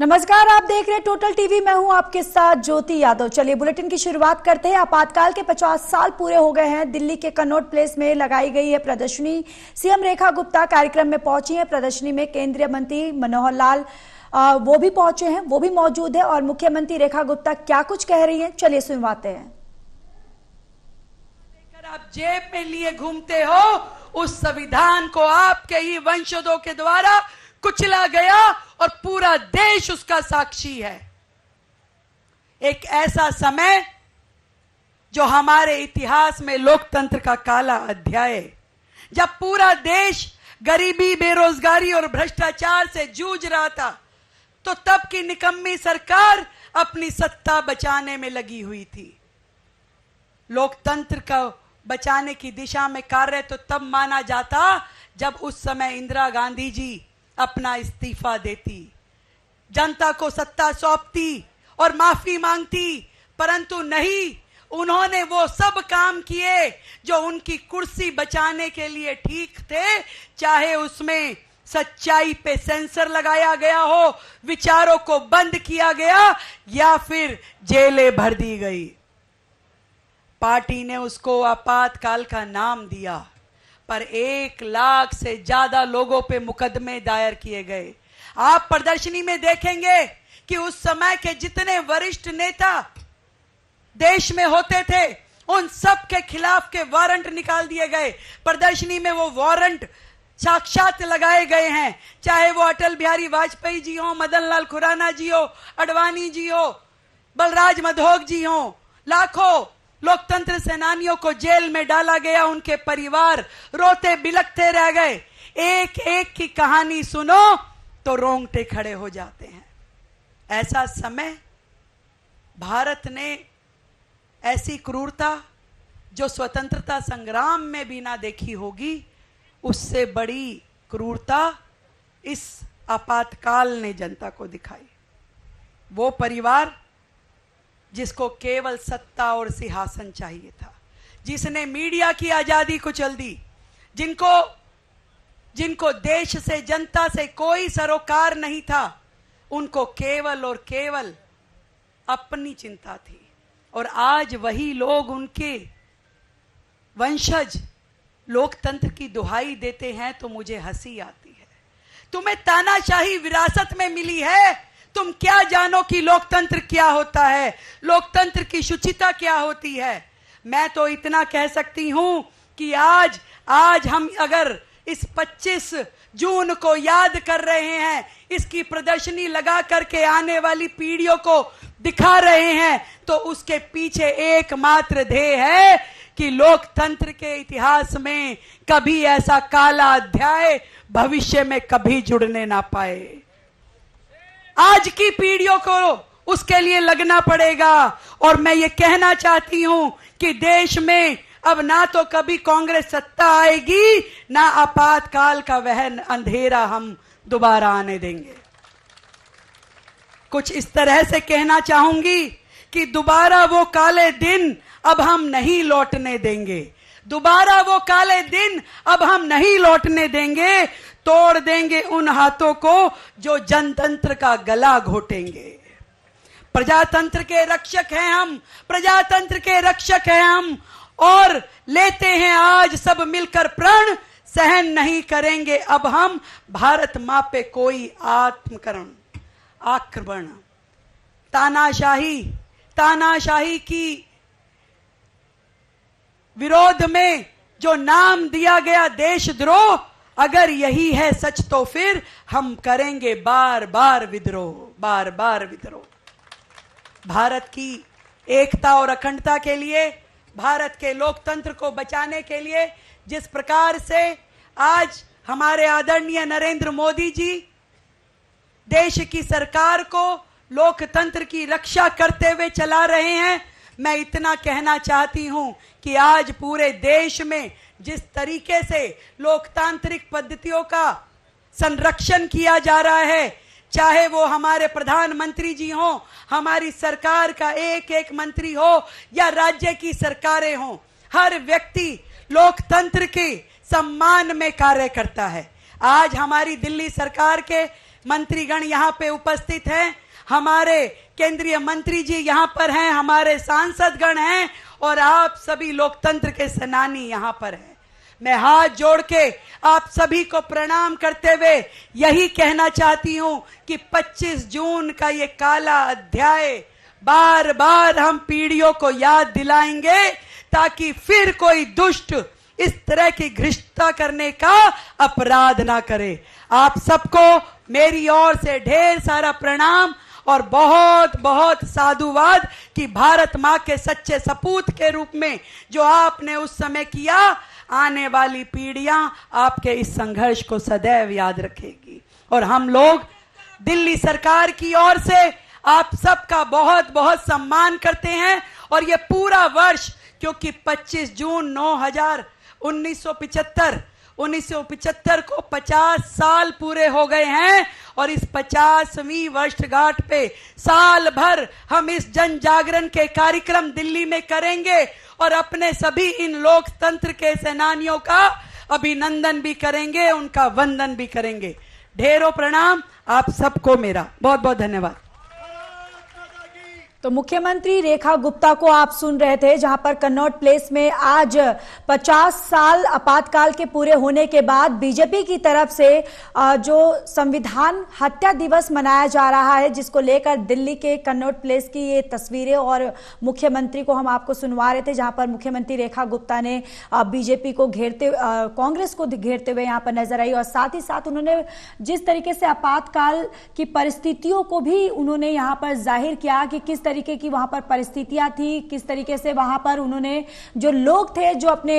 नमस्कार, आप देख रहे हैं टोटल टीवी। मैं हूं आपके साथ ज्योति यादव। चलिए बुलेटिन की शुरुआत करते हैं। आपातकाल के 50 साल पूरे हो गए हैं। दिल्ली के कनॉट प्लेस में लगाई गई है प्रदर्शनी। सीएम रेखा गुप्ता कार्यक्रम में पहुंची हैं। प्रदर्शनी में केंद्रीय मंत्री मनोहर लाल वो भी पहुंचे हैं, वो भी मौजूद है। और मुख्यमंत्री रेखा गुप्ता क्या कुछ कह रही हैं, चलिए सुनवाते हैं। आप जेब में लिए घूमते हो, उस संविधान को आपके ही वंशजों के द्वारा कुचला गया और पूरा देश उसका साक्षी है। एक ऐसा समय जो हमारे इतिहास में लोकतंत्र का काला अध्याय, जब पूरा देश गरीबी, बेरोजगारी और भ्रष्टाचार से जूझ रहा था, तो तब की निकम्मी सरकार अपनी सत्ता बचाने में लगी हुई थी। लोकतंत्र को बचाने की दिशा में कार्य तो तब माना जाता जब उस समय इंदिरा गांधी जी अपना इस्तीफा देती, जनता को सत्ता सौंपती और माफी मांगती, परंतु नहीं, उन्होंने वो सब काम किए जो उनकी कुर्सी बचाने के लिए ठीक थे, चाहे उसमें सच्चाई पे सेंसर लगाया गया हो, विचारों को बंद किया गया या फिर जेलें भर दी गई। पार्टी ने उसको आपातकाल का नाम दिया, पर 1 लाख से ज्यादा लोगों पे मुकदमे दायर किए गए। आप प्रदर्शनी में देखेंगे कि उस समय के जितने वरिष्ठ नेता देश में होते थे, उन सब के खिलाफ के वारंट निकाल दिए गए। प्रदर्शनी में वो वारंट साक्षात लगाए गए हैं, चाहे वो अटल बिहारी वाजपेयी जी हो, मदन लाल खुराना जी हो, अडवाणी जी हो, बलराज मधोक जी हो। लाखों लोकतंत्र सेनानियों को जेल में डाला गया, उनके परिवार रोते बिलखते रह गए। एक एक की कहानी सुनो तो रोंगटे खड़े हो जाते हैं। ऐसा समय भारत ने ऐसी क्रूरता जो स्वतंत्रता संग्राम में भी ना देखी होगी, उससे बड़ी क्रूरता इस आपातकाल ने जनता को दिखाई। वो परिवार जिसको केवल सत्ता और सिंहासन चाहिए था, जिसने मीडिया की आजादी कुचल दी, जिनको देश से, जनता से कोई सरोकार नहीं था, उनको केवल और केवल अपनी चिंता थी। और आज वही लोग, उनके वंशज लोकतंत्र की दुहाई देते हैं तो मुझे हंसी आती है। तुम्हें तानाशाही विरासत में मिली है, तुम क्या जानो कि लोकतंत्र क्या होता है, लोकतंत्र की शुचिता क्या होती है। मैं तो इतना कह सकती हूं कि आज हम अगर इस 25 जून को याद कर रहे हैं, इसकी प्रदर्शनी लगा करके आने वाली पीढ़ियों को दिखा रहे हैं, तो उसके पीछे एकमात्र ध्येय है कि लोकतंत्र के इतिहास में कभी ऐसा काला अध्याय भविष्य में कभी जुड़ने ना पाए। आज की पीढ़ियों को उसके लिए लगना पड़ेगा। और मैं ये कहना चाहती हूं कि देश में अब ना तो कभी कांग्रेस सत्ता आएगी, ना आपातकाल का वह अंधेरा हम दोबारा आने देंगे। कुछ इस तरह से कहना चाहूंगी कि दोबारा वो काले दिन अब हम नहीं लौटने देंगे, दोबारा वो काले दिन अब हम नहीं लौटने देंगे। तोड़ देंगे उन हाथों को जो जनतंत्र का गला घोटेंगे। प्रजातंत्र के रक्षक हैं हम, प्रजातंत्र के रक्षक हैं हम, और लेते हैं आज सब मिलकर प्रण। सहन नहीं करेंगे अब हम भारत मां पे कोई आक्रमण। तानाशाही की विरोध में जो नाम दिया गया देशद्रोह, अगर यही है सच तो फिर हम करेंगे बार बार विद्रोह। भारत की एकता और अखंडता के लिए, भारत के लोकतंत्र को बचाने के लिए जिस प्रकार से आज हमारे आदरणीय नरेंद्र मोदी जी देश की सरकार को लोकतंत्र की रक्षा करते हुए चला रहे हैं, मैं इतना कहना चाहती हूं कि आज पूरे देश में जिस तरीके से लोकतांत्रिक पद्धतियों का संरक्षण किया जा रहा है, चाहे वो हमारे प्रधानमंत्री जी हो, हमारी सरकार का एक एक मंत्री हो, या राज्य की सरकारें हो, हर व्यक्ति लोकतंत्र के सम्मान में कार्य करता है। आज हमारी दिल्ली सरकार के मंत्रीगण यहाँ पे उपस्थित हैं, हमारे केंद्रीय मंत्री जी यहाँ पर हैं, हमारे सांसदगण हैं और आप सभी लोकतंत्र के सेनानी यहाँ पर हैं। मैं हाथ जोड़ के आप सभी को प्रणाम करते हुए यही कहना चाहती हूं कि 25 जून का ये काला अध्याय बार बार हम पीढ़ियों को याद दिलाएंगे, ताकि फिर कोई दुष्ट इस तरह की घृष्टता करने का अपराध ना करे। आप सबको मेरी ओर से ढेर सारा प्रणाम और बहुत बहुत साधुवाद कि भारत माँ के सच्चे सपूत के रूप में जो आपने उस समय किया, आने वाली पीढ़ियां आपके इस संघर्ष को सदैव याद रखेगी। और हम लोग दिल्ली सरकार की ओर से आप सबका बहुत बहुत सम्मान करते हैं। और ये पूरा वर्ष, क्योंकि 25 जून 1975 को 50 साल पूरे हो गए हैं और इस 50वीं वर्षगांठ पे साल भर हम इस जन जागरण के कार्यक्रम दिल्ली में करेंगे और अपने सभी इन लोकतंत्र के सेनानियों का अभिनंदन भी करेंगे, उनका वंदन भी करेंगे। ढेरों प्रणाम आप सबको मेरा बहुत बहुत धन्यवाद। तो मुख्यमंत्री रेखा गुप्ता को आप सुन रहे थे, जहां पर कन्नॉट प्लेस में आज 50 साल आपातकाल के पूरे होने के बाद बीजेपी की तरफ से जो संविधान हत्या दिवस मनाया जा रहा है, जिसको लेकर दिल्ली के कन्नॉट प्लेस की ये तस्वीरें और मुख्यमंत्री को हम आपको सुनवा रहे थे, जहां पर मुख्यमंत्री रेखा गुप्ता ने बीजेपी को घेरते, कांग्रेस को घेरते हुए यहाँ पर नजर आई। और साथ ही साथ उन्होंने जिस तरीके से आपातकाल की परिस्थितियों को भी उन्होंने यहाँ पर जाहिर किया कि किस तरीके की वहां पर परिस्थितियां थी, किस तरीके से वहां पर उन्होंने जो लोग थे जो अपने